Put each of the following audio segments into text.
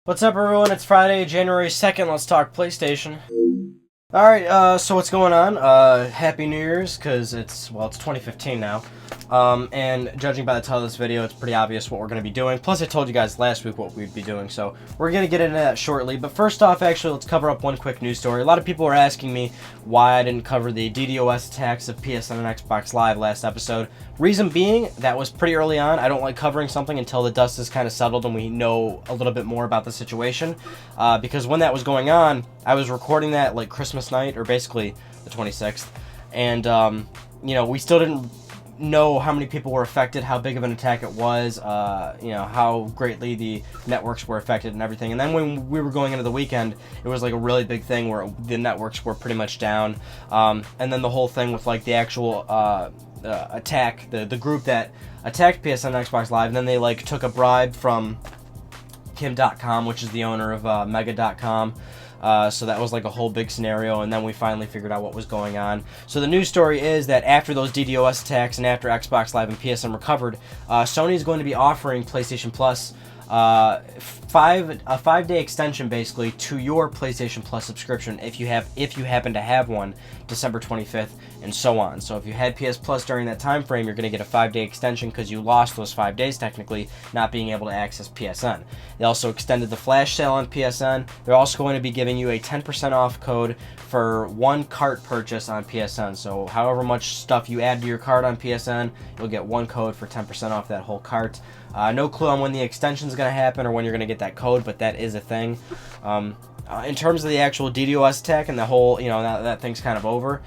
What's up, everyone? It's Friday, January 2nd. Let's talk PlayStation. Alright, so what's going on? Happy New Year's, because it's 2015 now. And judging by the title of this video, it's pretty obvious what we're going to be doing. Plus, I told you guys last week what we'd be doing, so we're going to get into that shortly. But first off, actually, let's cover up one quick news story. A lot of people were asking me why I didn't cover the DDoS attacks of PSN and Xbox Live last episode. Reason being, that was pretty early on. I don't like covering something until the dust is kind of settled and we know a little bit more about the situation. Because when that was going on, I was recording that like Christmas night, or basically the 26th. And, we still didn't know how many people were affected, how big of an attack it was, how greatly the networks were affected and everything. And then when we were going into the weekend, it was like a really big thing where the networks were pretty much down. And then the whole thing with like the actual attack, the group that attacked PSN and Xbox Live, and then they like took a bribe from Kim.com, which is the owner of Mega.com. So that was like a whole big scenario, and then we finally figured out what was going on. So the news story is that after those DDoS attacks and after Xbox Live and PSN recovered, Sony is going to be offering PlayStation Plus a 5-day extension basically to your PlayStation Plus subscription if you happen to have one, December 25th and so on. So if you had PS Plus during that time frame, you're going to get a 5-day extension because you lost those 5 days technically, not being able to access PSN. They also extended the flash sale on PSN. They're also going to be giving you a 10% off code for one cart purchase on PSN. So however much stuff you add to your cart on PSN, you'll get one code for 10% off that whole cart. No clue on when the extension is going to happen or when you're going to get that code, but that is a thing. In terms of the actual DDoS attack and the whole, that thing's kind of over.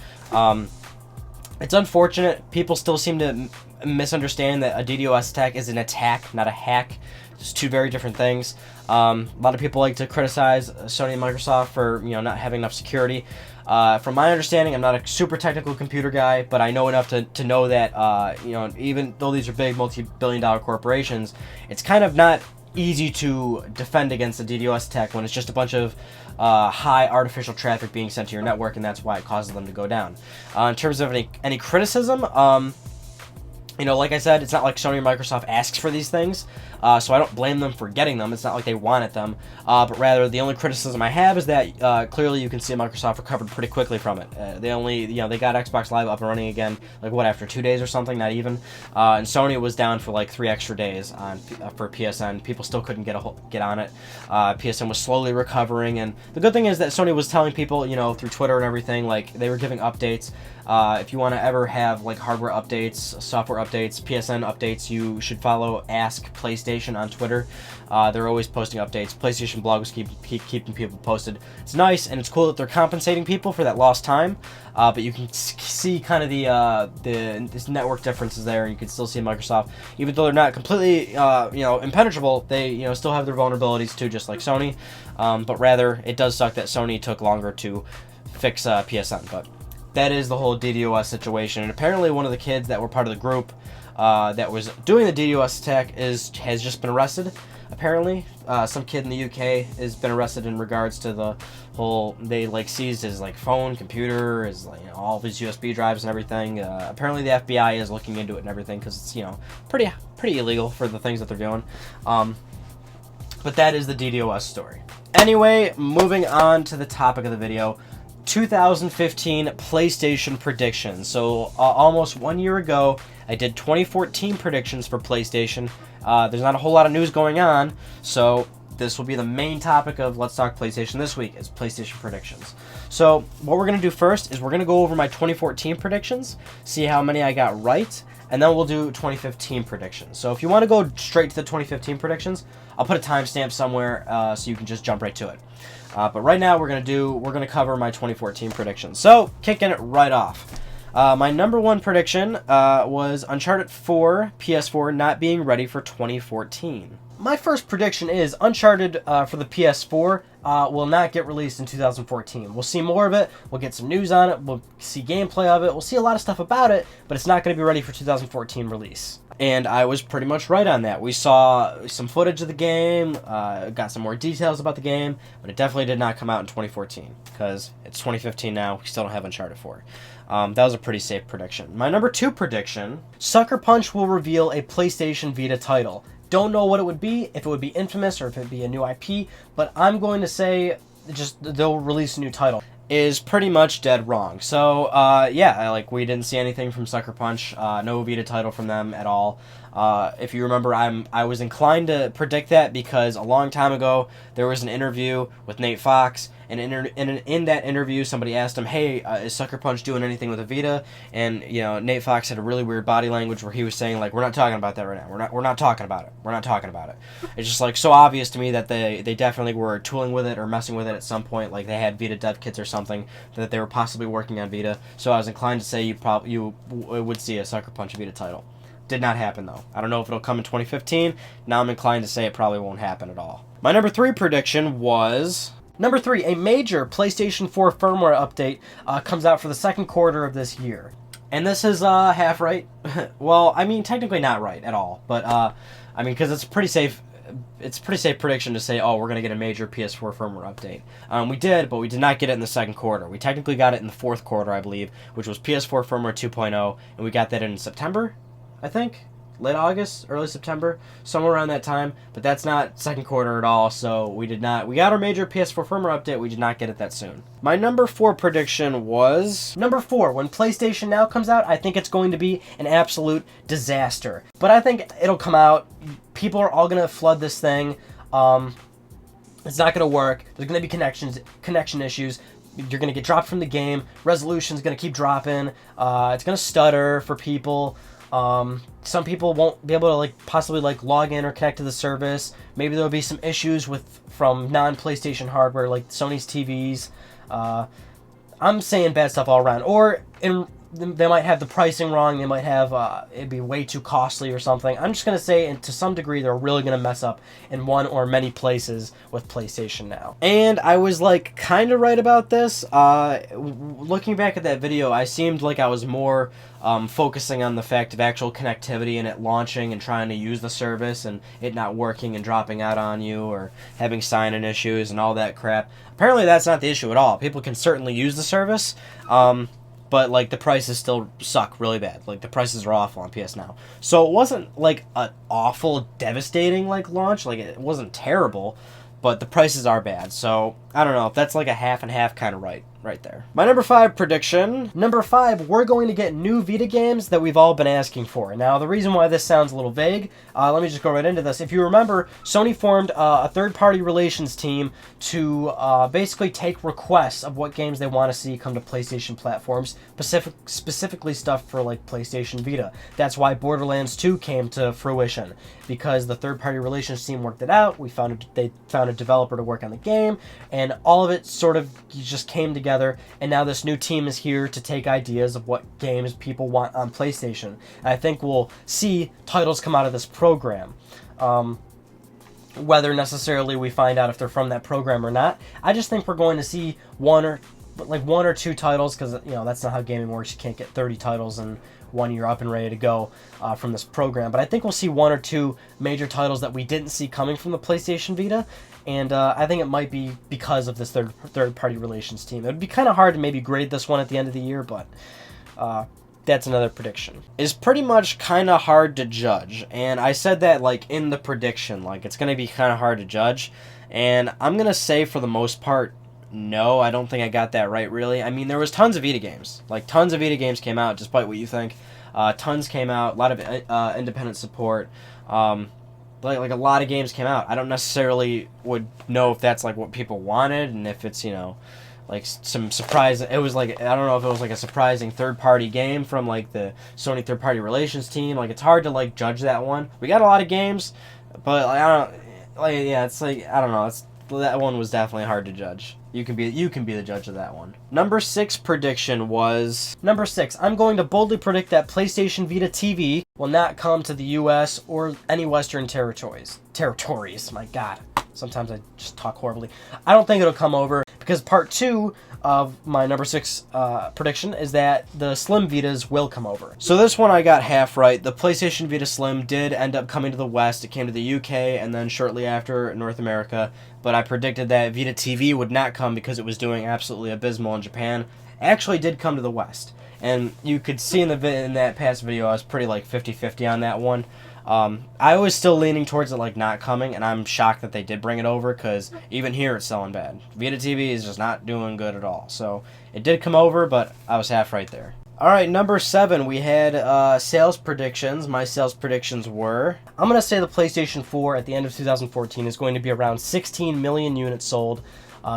It's unfortunate. People still seem to misunderstand that a DDoS attack is an attack, not a hack. It's two very different things. A lot of people like to criticize Sony and Microsoft for not having enough security. From my understanding, I'm not a super technical computer guy, but I know enough to know that even though these are big multi-billion-dollar corporations, it's kind of not easy to defend against a DDoS attack when it's just a bunch of high artificial traffic being sent to your network, and that's why it causes them to go down. In terms of any criticism, like I said, it's not like Sony or Microsoft asks for these things, so I don't blame them for getting them. It's not like they wanted them, but rather the only criticism I have is that clearly you can see Microsoft recovered pretty quickly from it. They got Xbox Live up and running again, after 2 days or something, not even. And Sony was down for like 3 extra days for PSN. People still couldn't get on it. PSN was slowly recovering, and the good thing is that Sony was telling people, through Twitter and everything, like they were giving updates. If you want to ever have like hardware updates, software updates, PSN updates, you should follow Ask PlayStation on Twitter. They're always posting updates. PlayStation blogs keeping people posted. It's nice and it's cool that they're compensating people for that lost time. But you can see kind of this network differences there, and you can still see Microsoft, even though they're not completely impenetrable, they still have their vulnerabilities too, just like Sony. But rather, it does suck that Sony took longer to fix PSN, but that is the whole DDoS situation. And apparently one of the kids that were part of the group that was doing the DDoS attack has just been arrested. Apparently, some kid in the UK has been arrested in regards to the whole, they seized his phone, computer, his all of his USB drives and everything. Apparently the FBI is looking into it and everything because it's pretty illegal for the things that they're doing. But that is the DDoS story. Anyway, moving on to the topic of the video. 2015 PlayStation predictions. So almost 1 year ago, I did 2014 predictions for PlayStation. There's not a whole lot of news going on, so this will be the main topic of Let's Talk PlayStation this week, is PlayStation predictions. So what we're going to do first is we're going to go over my 2014 predictions, see how many I got right, and then we'll do 2015 predictions. So if you want to go straight to the 2015 predictions, I'll put a timestamp somewhere so you can just jump right to it. But right now we're gonna cover my 2014 predictions. So kicking it right off, my number one prediction was Uncharted 4 PS4 not being ready for 2014. My first prediction is Uncharted for the PS4 will not get released in 2014. We'll see more of it. We'll get some news on it. We'll see gameplay of it. We'll see a lot of stuff about it, but it's not going to be ready for 2014 release. And I was pretty much right on that. We saw some footage of the game, got some more details about the game, but it definitely did not come out in 2014, because it's 2015 now. We still don't have Uncharted 4. That was a pretty safe prediction. My number two prediction, Sucker Punch will reveal a PlayStation Vita title. Don't know what it would be, if it would be Infamous or if it would be a new IP, but I'm going to say just they'll release a new title. Is pretty much dead wrong. So, yeah, like, we didn't see anything from Sucker Punch, no Vita title from them at all. If you remember, I was inclined to predict that because a long time ago, there was an interview with Nate Fox, and in that interview, somebody asked him, hey, is Sucker Punch doing anything with a Vita? And, you know, Nate Fox had a really weird body language where he was saying, like, we're not talking about that right now. We're not talking about it. We're not talking about it. It's just, like, so obvious to me that they definitely were tooling with it or messing with it at some point. Like, they had Vita dev kits or something that they were possibly working on Vita. So I was inclined to say you would see a Sucker Punch Vita title. Did not happen, though. I don't know if it'll come in 2015. Now I'm inclined to say it probably won't happen at all. My number 3 prediction was... Number 3, a major PlayStation 4 firmware update comes out for the second quarter of this year. And this is half right. Well, I mean, technically not right at all. But, I mean, because it's a pretty safe prediction to say, oh, we're going to get a major PS4 firmware update. We did, but we did not get it in the second quarter. We technically got it in the fourth quarter, I believe, which was PS4 firmware 2.0, and we got that in September, I think? Late August, early September, somewhere around that time, but that's not second quarter at all, so we got our major PS4 firmware update, we did not get it that soon. My number 4 prediction was... Number 4, when PlayStation Now comes out, I think it's going to be an absolute disaster. But I think it'll come out, people are all going to flood this thing, it's not going to work, there's going to be connection issues, you're going to get dropped from the game, resolution's going to keep dropping, it's going to stutter for people. Some people won't be able to possibly log in or connect to the service. Maybe there'll be some issues from non-PlayStation hardware like Sony's TVs. I'm saying bad stuff all around. Or they might have the pricing wrong. They might have it'd be way too costly or something. I'm just gonna say, and to some degree, they're really gonna mess up in one or many places with PlayStation Now. And I was kind of right about this. Looking back at that video, I seemed like I was more focusing on the fact of actual connectivity and it launching and trying to use the service and it not working and dropping out on you or having sign-in issues and all that crap. Apparently, that's not the issue at all. People can certainly use the service. But the prices still suck really bad. The prices are awful on PS Now. So it wasn't an awful, devastating launch. It wasn't terrible, but the prices are bad. So I don't know if that's a half and half kind of right there. My number 5 prediction. Number 5, we're going to get new Vita games that we've all been asking for. Now, the reason why this sounds a little vague, let me just go right into this. If you remember, Sony formed a third-party relations team to basically take requests of what games they want to see come to PlayStation platforms, specifically stuff for PlayStation Vita. That's why Borderlands 2 came to fruition, because the third-party relations team worked it out. They found a developer to work on the game, and all of it sort of just came together. And now this new team is here to take ideas of what games people want on PlayStation. And I think we'll see titles come out of this program. Whether necessarily we find out if they're from that program or not, I just think we're going to see one or two titles, because that's not how gaming works. You can't get 30 titles in 1 year up and ready to go from this program. But I think we'll see 1 or 2 major titles that we didn't see coming from the PlayStation Vita. And I think it might be because of this third-party relations team. It would be kind of hard to maybe grade this one at the end of the year, but that's another prediction. It's pretty much kind of hard to judge. And I said that in the prediction, it's going to be kind of hard to judge. And I'm going to say for the most part, no, I don't think I got that right, really. I mean, there was tons of Vita games. Tons of Vita games came out, despite what you think. Tons came out, a lot of independent support. A lot of games came out. I don't necessarily would know if that's what people wanted, and if it's some surprise. It was I don't know if it was a surprising third-party game from the Sony third-party relations team. It's hard to judge that one. We got a lot of games, but I don't yeah, it's I don't know. That one was definitely hard to judge. You can be the judge of that one. Number 6 prediction was... Number 6, I'm going to boldly predict that PlayStation Vita TV will not come to the US or any Western territories. My God. Sometimes I just talk horribly. I don't think it'll come over, because part 2 of my number 6 prediction is that the Slim Vitas will come over. So this one I got half right. The PlayStation Vita Slim did end up coming to the West. It came to the UK and then shortly after North America. But I predicted that Vita TV would not come because it was doing absolutely abysmal in Japan. Actually did come to the West. And you could see in that past video I was pretty 50-50 on that one. I was still leaning towards it like not coming, and I'm shocked that they did bring it over, because even here it's selling bad. Vita TV is just not doing good at all. So it did come over, but I was half right there. Alright, number 7, we had sales predictions. My sales predictions were, I'm going to say the PlayStation 4 at the end of 2014 is going to be around 16 million units sold,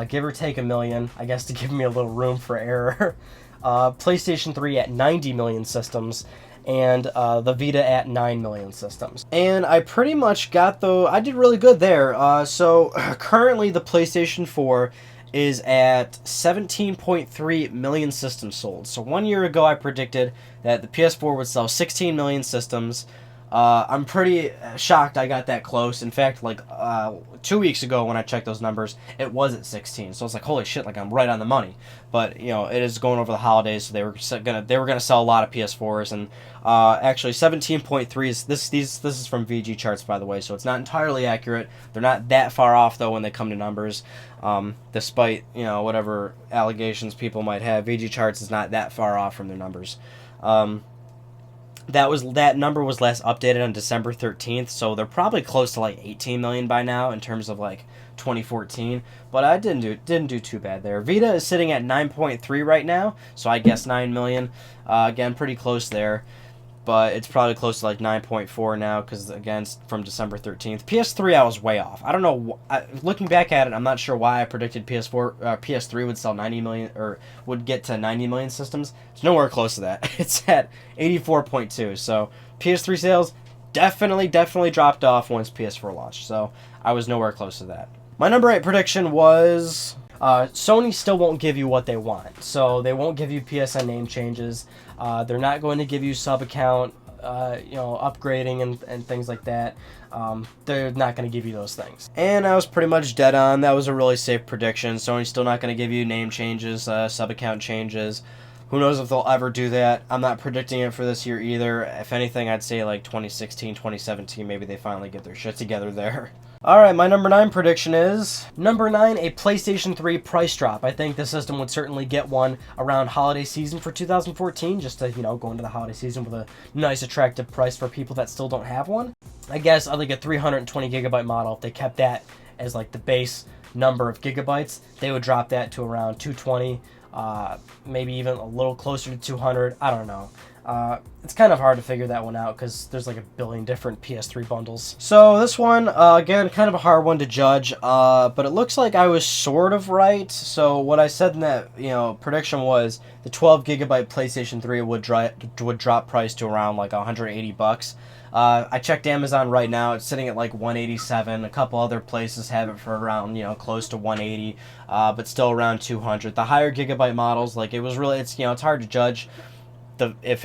give or take a million, I guess, to give me a little room for error. PlayStation 3 at 90 million systems, and the Vita at 9 million systems. And I pretty much got I did really good there. So currently the PlayStation 4 is at 17.3 million systems sold. So 1 year ago I predicted that the PS4 would sell 16 million systems. I'm pretty shocked I got that close. In fact, like 2 weeks ago when I checked those numbers, it was at 16. So it's like, holy shit, like I'm right on the money. But you know, it is going over the holidays, so they were gonna sell a lot of PS4s, and actually 17.3 is this is from VG charts, by the way, so it's not entirely accurate. They're not that far off though when they come to numbers. Despite, you know, whatever allegations people might have, VG charts is not that far off from their numbers. That number was last updated on December 13th, so they're probably close to like 18 million by now in terms of like 2014, but I didn't do too bad there. Vita is sitting at 9.3 right now, so I guess 9 million. Again, pretty close there, but it's probably close to like 9.4 now, because again, it's from December 13th. PS3, I was way off. I don't know. Looking back at it, I'm not sure why I predicted PS3 would sell 90 million, or would get to 90 million systems. It's nowhere close to that. It's at 84.2. So PS3 sales definitely dropped off once PS4 launched. So I was nowhere close to that. My number 8 prediction was Sony still won't give you what they want. So they won't give you PSN name changes. They're not going to give you sub-account, upgrading and things like that. They're not going to give you those things. And I was pretty much dead on. That was a really safe prediction. Sony's still not going to give you name changes, sub-account changes. Who knows if they'll ever do that. I'm not predicting it for this year either. If anything, I'd say like 2016, 2017, maybe they finally get their shit together there. Alright, my number 9 prediction is, number 9, a PlayStation 3 price drop. I think the system would certainly get one around holiday season for 2014, just to, go into the holiday season with a nice, attractive price for people that still don't have one. I guess I'd like a 320 gigabyte model. If they kept that as like the base number of gigabytes, they would drop that to around 220, maybe even a little closer to 200. I don't know. It's kind of hard to figure that one out because there's like a billion different PS3 bundles. So this one, again, kind of a hard one to judge, but it looks like I was sort of right. So what I said in that, prediction was the 12 gigabyte PlayStation 3 would drop price to around like $180. I checked Amazon right now. It's sitting at like $187. A couple other places have it for around, close to $180, but still around $200. The higher gigabyte models, like it's hard to judge if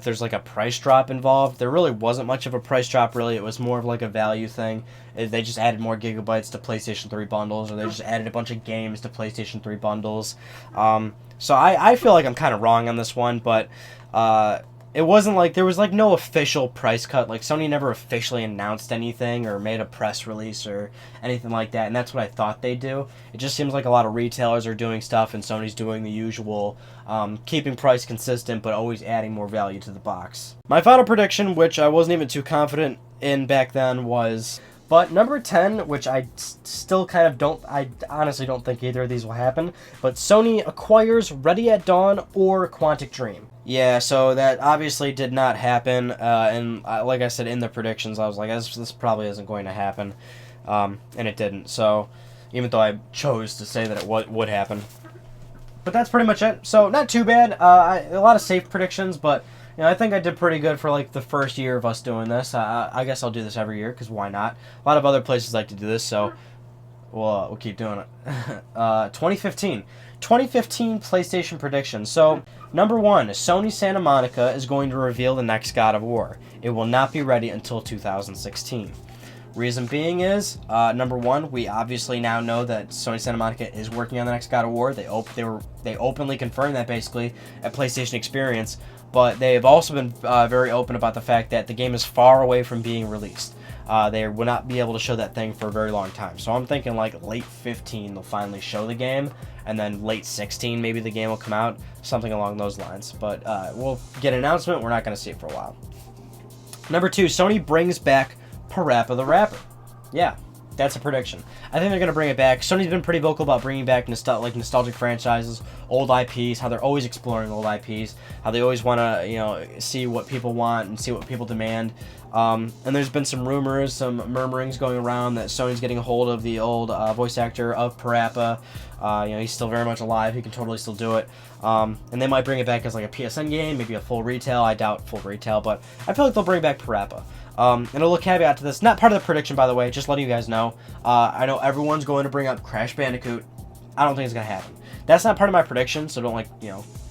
there's like a price drop involved. There really wasn't much of a price drop, really. It was more of like a value thing. They just added more gigabytes to PlayStation 3 bundles, or they just added a bunch of games to PlayStation 3 bundles. So I feel like I'm kind of wrong on this one, but it wasn't like there was like no official price cut. Like Sony never officially announced anything or made a press release or anything like that, and that's what I thought they'd do. It just seems like a lot of retailers are doing stuff and Sony's doing the usual, keeping price consistent but always adding more value to the box. My final prediction, which I wasn't even too confident in back then, was... But number 10, which I still kind of I honestly don't think either of these will happen, but Sony acquires Ready at Dawn or Quantic Dream. Yeah, so that obviously did not happen, and like I said in the predictions, I was like, this probably isn't going to happen, and it didn't, so even though I chose to say that it would happen. But that's pretty much it, so not too bad. A lot of safe predictions, but I think I did pretty good for like the first year of us doing this. I guess I'll do this every year, because why not? A lot of other places like to do this, so we'll keep doing it. 2015 PlayStation predictions. So, number 1, Sony Santa Monica is going to reveal the next God of War. It will not be ready until 2016. Reason being is, number 1, we obviously now know that Sony Santa Monica is working on the next God of War. They openly confirmed that basically at PlayStation Experience, but they have also been very open about the fact that the game is far away from being released. They will not be able to show that thing for a very long time. So I'm thinking like late 15 they'll finally show the game, and then late 16 maybe the game will come out, something along those lines. But we'll get an announcement. We're not going to see it for a while. Number 2, Sony brings back Parappa the Rapper. Yeah, that's a prediction. I think they're going to bring it back. Sony's been pretty vocal about bringing back nostalgic franchises, old IPs, how they're always exploring old IPs, how they always want to, see what people want and see what people demand. And there's been some rumors, some murmurings going around that Sony's getting a hold of the old voice actor of Parappa. He's still very much alive. He can totally still do it. And they might bring it back as like a PSN game, maybe a full retail. I doubt full retail, but I feel like they'll bring back Parappa. And a little caveat to this, not part of the prediction, by the way, just letting you guys know. I know everyone's going to bring up Crash Bandicoot. I don't think it's going to happen. That's not part of my prediction, so don't,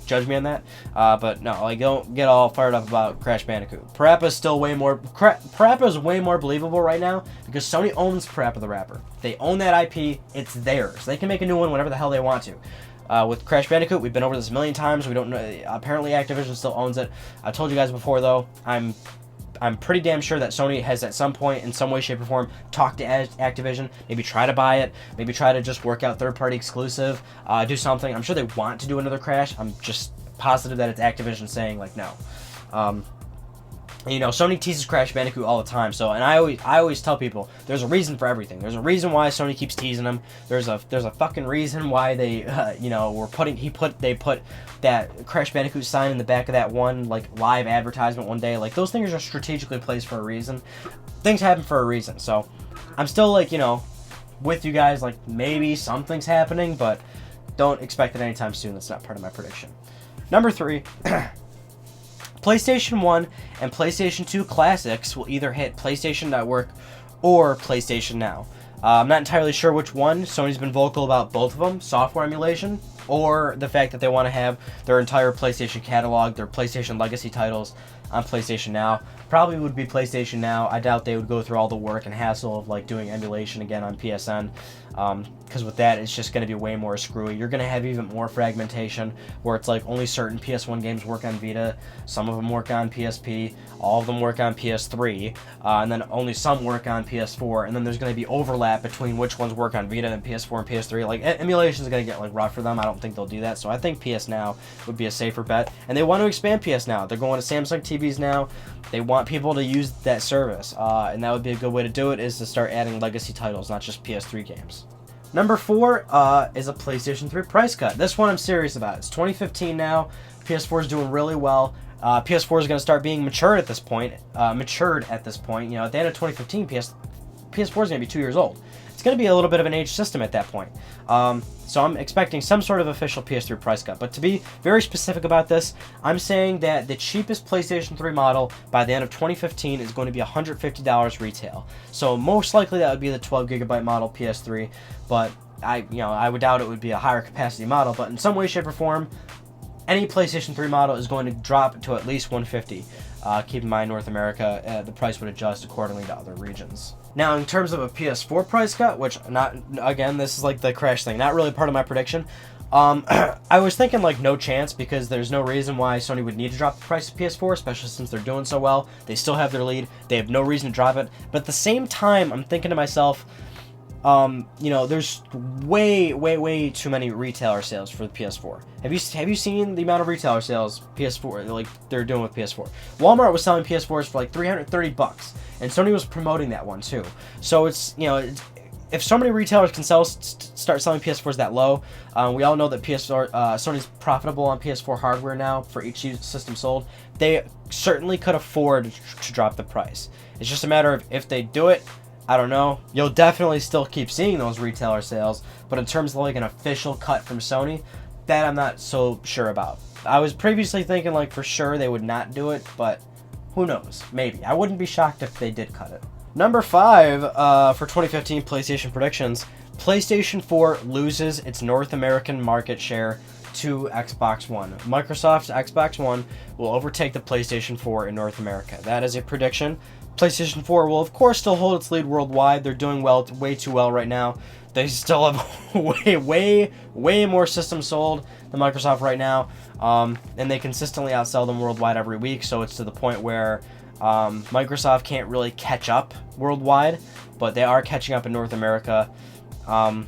judge me on that. But no, don't get all fired up about Crash Bandicoot. Parappa is still way more... Parappa is way more believable right now because Sony owns Parappa the Rapper. They own that IP. It's theirs. They can make a new one whenever the hell they want to. With Crash Bandicoot, we've been over this a million times. We don't know. Apparently, Activision still owns it. I told you guys before, though, I'm pretty damn sure that Sony has at some point, in some way, shape, or form, talked to Activision, maybe try to buy it, maybe try to just work out third-party exclusive, do something. I'm sure they want to do another Crash. I'm just positive that it's Activision saying, no. Sony teases Crash Bandicoot all the time, and I always tell people, there's a reason for everything. There's a reason why Sony keeps teasing them. There's a fucking reason why they, they put that Crash Bandicoot sign in the back of that one, live advertisement one day. Those things are strategically placed for a reason. Things happen for a reason, so I'm still, with you guys, maybe something's happening, but don't expect it anytime soon. That's not part of my prediction. Number 3, PlayStation 1 and PlayStation 2 Classics will either hit PlayStation Network or PlayStation Now. I'm not entirely sure which one. Sony's been vocal about both of them, software emulation, or the fact that they want to have their entire PlayStation catalog, their PlayStation legacy titles on PlayStation Now. Probably would be PlayStation Now. I doubt they would go through all the work and hassle of doing emulation again on PSN, because with that it's just going to be way more screwy. You're going to have even more fragmentation where it's only certain PS1 games work on Vita, some of them work on PSP, all of them work on PS3, and then only some work on PS4, and then there's going to be overlap between which ones work on Vita and PS4 and PS3. Emulation is going to get rough for them. I don't think they'll do that, so I think PS Now would be a safer bet, and they want to expand PS Now. They're going to Samsung TVs now. They want people to use that service, and that would be a good way to do it, is to start adding legacy titles, not just PS3 games. Number 4 is a PlayStation 3 price cut. This one I'm serious about. It's 2015 now. PS4 is doing really well. PS4 is going to start being matured at this point. At the end of 2015, PS4 is going to be 2 years old. It's going to be a little bit of an aged system at that point. So I'm expecting some sort of official PS3 price cut. But to be very specific about this, I'm saying that the cheapest PlayStation 3 model by the end of 2015 is going to be $150 retail. So most likely that would be the 12GB model PS3, but I would doubt it would be a higher capacity model. But in some way, shape, or form, any PlayStation 3 model is going to drop to at least $150. Keep in mind, North America, the price would adjust accordingly to other regions. Now, in terms of a PS4 price cut, which, this is the Crash thing, not really part of my prediction. I was thinking, no chance, because there's no reason why Sony would need to drop the price of PS4, especially since they're doing so well. They still have their lead. They have no reason to drop it. But at the same time, I'm thinking to myself, there's way too many retailer sales for the PS4. Have you seen the amount of retailer sales PS4 they're doing with PS4? Walmart was selling PS4s for $330, and Sony was promoting that one too. So it's if so many retailers can start selling PS4s that low, we all know that Sony's profitable on PS4 hardware now for each system sold. They certainly could afford to drop the price. It's just a matter of if they do it. I don't know. You'll definitely still keep seeing those retailer sales, but in terms of an official cut from Sony, that I'm not so sure about. I was previously thinking for sure they would not do it, but who knows? Maybe. I wouldn't be shocked if they did cut it. Number 5 for 2015 PlayStation predictions: PlayStation 4 loses its North American market share to Xbox One. Microsoft's Xbox One will overtake the PlayStation 4 in North America. That is a prediction. PlayStation 4 will, of course, still hold its lead worldwide. They're doing well, way too well right now. They still have way more systems sold than Microsoft right now, and they consistently outsell them worldwide every week, so it's to the point where Microsoft can't really catch up worldwide, but they are catching up in North America. The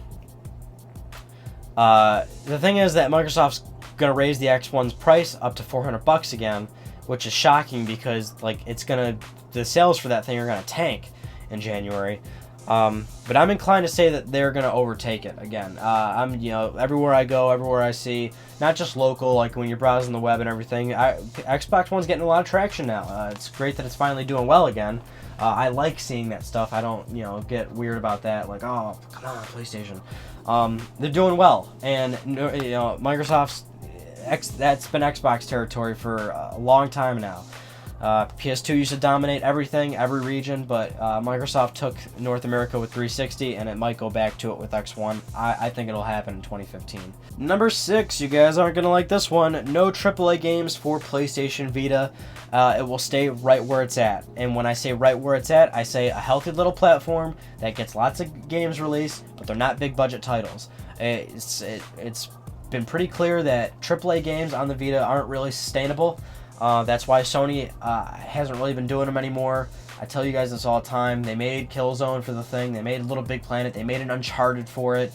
thing is that Microsoft's going to raise the X1's price up to $400 again, which is shocking because the sales for that thing are going to tank in January. But I'm inclined to say that they're going to overtake it again. I'm, everywhere I go, everywhere I see, not just local, like when you're browsing the web and everything, Xbox One's getting a lot of traction now. It's great that it's finally doing well again. I like seeing that stuff. I don't, get weird about that. Like, oh, come on, PlayStation. They're doing well, and Microsoft's that's been Xbox territory for a long time now. PS2 used to dominate everything, every region, but Microsoft took North America with 360, and it might go back to it with X1. I think it'll happen in 2015. Number 6, you guys aren't going to like this one. No AAA games for PlayStation Vita. It will stay right where it's at. And when I say right where it's at, I say a healthy little platform that gets lots of games released, but they're not big budget titles. It's been pretty clear that AAA games on the Vita aren't really sustainable. That's why Sony hasn't really been doing them anymore. I tell you guys this all the time. They made Killzone for the thing. They made Little Big Planet. They made an Uncharted for it.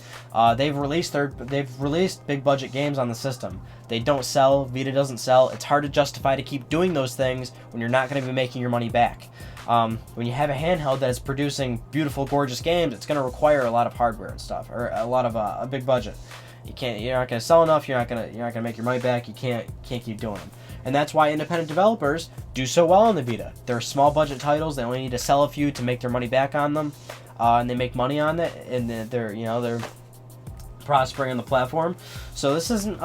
They've released big budget games on the system. They don't sell. Vita doesn't sell. It's hard to justify to keep doing those things when you're not going to be making your money back. When you have a handheld that is producing beautiful, gorgeous games, it's going to require a lot of hardware and stuff, or a lot of a big budget. You're not going to sell enough. You're not going to make your money back. You can't keep doing them. And that's why independent developers do so well on the Vita. They're small budget titles. They only need to sell a few to make their money back on them, and they make money on it. And they're prospering on the platform. So this isn't.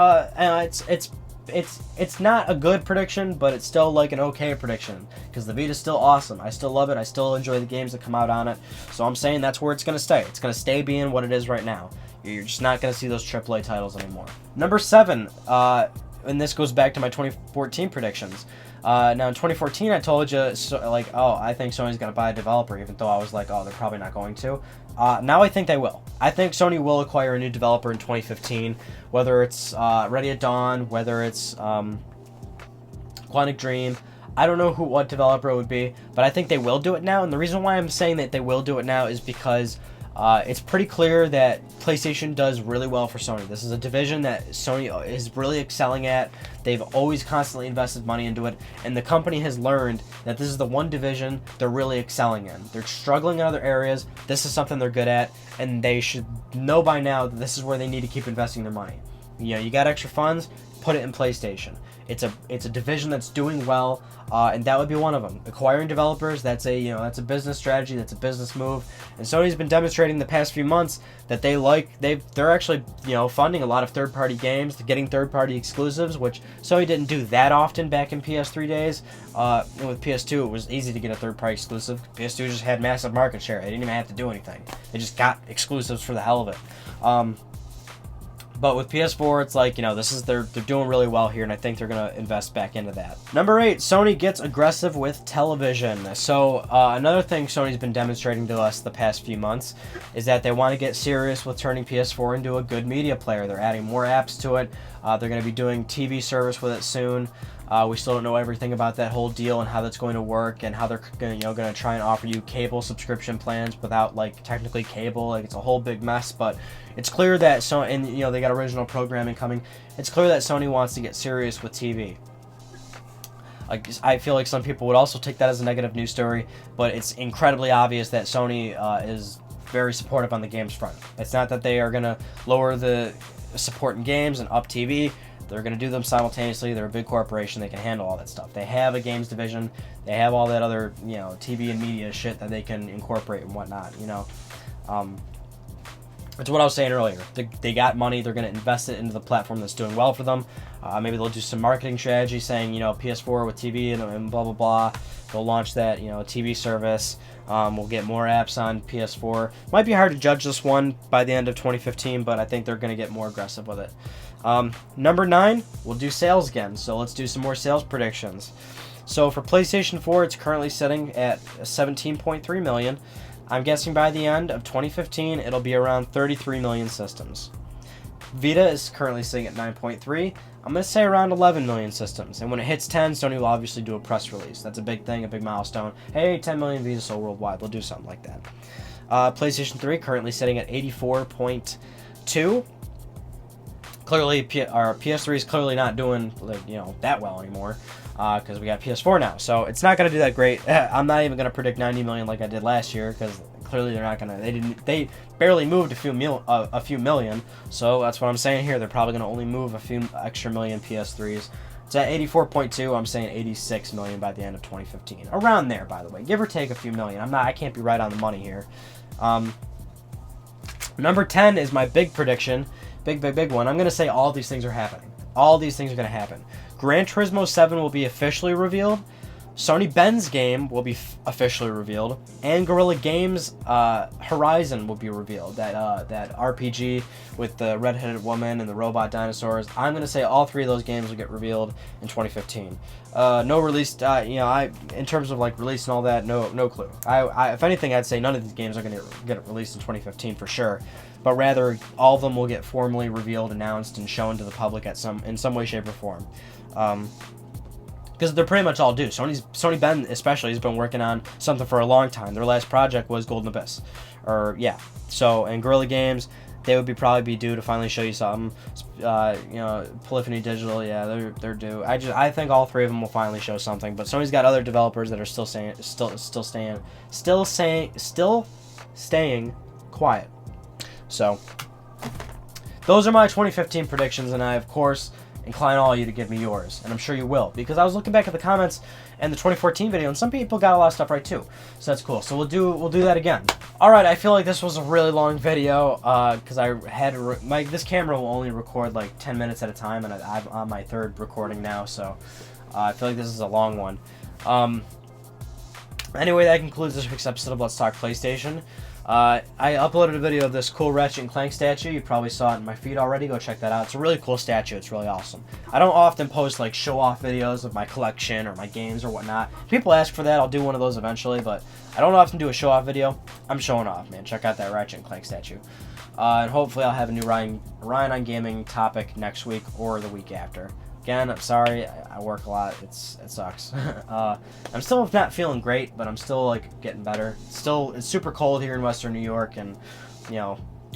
It's not a good prediction, but it's still like an okay prediction because the Vita's still awesome. I still love it. I still enjoy the games that come out on it. So I'm saying that's where it's going to stay. It's going to stay being what it is right now. You're just not going to see those AAA titles anymore. Number 7. And this goes back to my 2014 predictions. Now in 2014, I told you, I think Sony's going to buy a developer, even though I was like, oh, they're probably not going to. Now I think they will. I think Sony will acquire a new developer in 2015, whether it's Ready at Dawn, whether it's Quantic Dream. I don't know what developer it would be, but I think they will do it now. And the reason why I'm saying that they will do it now is because it's pretty clear that PlayStation does really well for Sony. This is a division that Sony is really excelling at. They've always constantly invested money into it, and the company has learned that this is the one division they're really excelling in. They're struggling in other areas. This is something they're good at, and they should know by now that this is where they need to keep investing their money. You got extra funds, put it in PlayStation. It's a division that's doing well, and that would be one of them. Acquiring developers, that's a business strategy, that's a business move. And Sony's been demonstrating the past few months that they're actually funding a lot of third-party games, getting third-party exclusives, which Sony didn't do that often back in PS3 days. And with PS2, it was easy to get a third-party exclusive. PS2 just had massive market share. They didn't even have to do anything. They just got exclusives for the hell of it. But with PS4, it's like, they're doing really well here, and I think they're going to invest back into that. Number 8, Sony gets aggressive with television. So another thing Sony's been demonstrating to us the past few months is that they want to get serious with turning PS4 into a good media player. They're adding more apps to it. They're going to be doing TV service with it soon. We still don't know everything about that whole deal and how that's going to work, and how they're going to try and offer you cable subscription plans without technically cable. It's a whole big mess, but it's clear that they got original programming coming. It's clear that Sony wants to get serious with TV. I feel like some people would also take that as a negative news story, but it's incredibly obvious that Sony is very supportive on the games front. It's not that they are going to lower the support in games and up TV. They're going to do them simultaneously. They're a big corporation. They can handle all that stuff. They have a games division. They have all that other, TV and media shit that they can incorporate and whatnot, It's what I was saying earlier. They got money. They're going to invest it into the platform that's doing well for them. Maybe they'll do some marketing strategy saying, PS4 with TV and blah, blah, blah. They'll launch that, TV service. We'll get more apps on PS4. Might be hard to judge this one by the end of 2015, but I think they're going to get more aggressive with it. Number 9, we'll do sales again. So let's do some more sales predictions. So for PlayStation 4, it's currently sitting at 17.3 million. I'm guessing by the end of 2015, it'll be around 33 million systems. Vita is currently sitting at 9.3. I'm going to say around 11 million systems. And when it hits 10, Sony will obviously do a press release. That's a big thing, a big milestone. Hey, 10 million Vita sold worldwide. They'll do something like that. PlayStation 3 currently sitting at 84.2. Clearly, our PS3 is clearly not doing that well anymore. because we got PS4 now. So it's not going to do that great. I'm not even going to predict 90 million like I did last year, because clearly they're not going to. They barely moved a few million. So that's what I'm saying here. They're probably going to only move a few extra million PS3s. It's at 84.2. I'm saying 86 million by the end of 2015. Around there, by the way. Give or take a few million. I can't be right on the money here. Number 10 is my big prediction. Big one. I'm going to say all these things are happening. All these things are going to happen. Gran Turismo 7 will be officially revealed. Sony Ben's game will be officially revealed, and Guerrilla Games' Horizon will be revealed. That RPG with the red-headed woman and the robot dinosaurs. I'm gonna say all three of those games will get revealed in 2015. No release, in terms of like release and all that, no clue. If anything, I'd say none of these games are gonna get released in 2015 for sure, but rather all of them will get formally revealed, announced, and shown to the public in some way, shape, or form. Because they're pretty much all due. Sony Ben especially has been working on something for a long time. Their last project was Golden Abyss, So, and Guerrilla Games, they would probably be due to finally show you something. Polyphony Digital, yeah, they're due. I think all three of them will finally show something. But Sony's got other developers that are still staying quiet. So, those are my 2015 predictions, and I of course incline all of you to give me yours, and I'm sure you will, because I was looking back at the comments and the 2014 video, and some people got a lot of stuff right too, so that's cool. So we'll do that again. All right, I feel like this was a really long video because I had this camera will only record like 10 minutes at a time, and I'm on my third recording now, so I feel like this is a long one. Anyway, that concludes this week's episode of Let's Talk PlayStation. I uploaded a video of this cool Ratchet & Clank statue. You probably saw it in my feed already. Go check that out. It's a really cool statue. It's really awesome. I don't often post like show-off videos of my collection or my games or whatnot. If people ask for that, I'll do one of those eventually, but I don't often do a show-off video. I'm showing off, man. Check out that Ratchet & Clank statue. And hopefully I'll have a new Ryan on Gaming topic next week or the week after. Again, I'm sorry, I work a lot. It sucks. I'm still not feeling great, but I'm still like getting better. It's super cold here in Western New York, and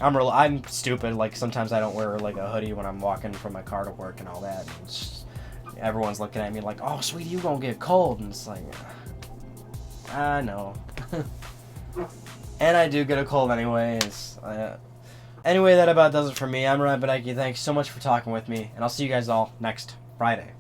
I'm stupid. Like sometimes I don't wear like a hoodie when I'm walking from my car to work and all that. And everyone's looking at me like, "Oh, sweetie, you gonna get cold?" And it's like, I know. And I do get a cold anyways. Anyway, that about does it for me. I'm Ryan Badecki. Thanks so much for talking with me, and I'll see you guys all next Friday.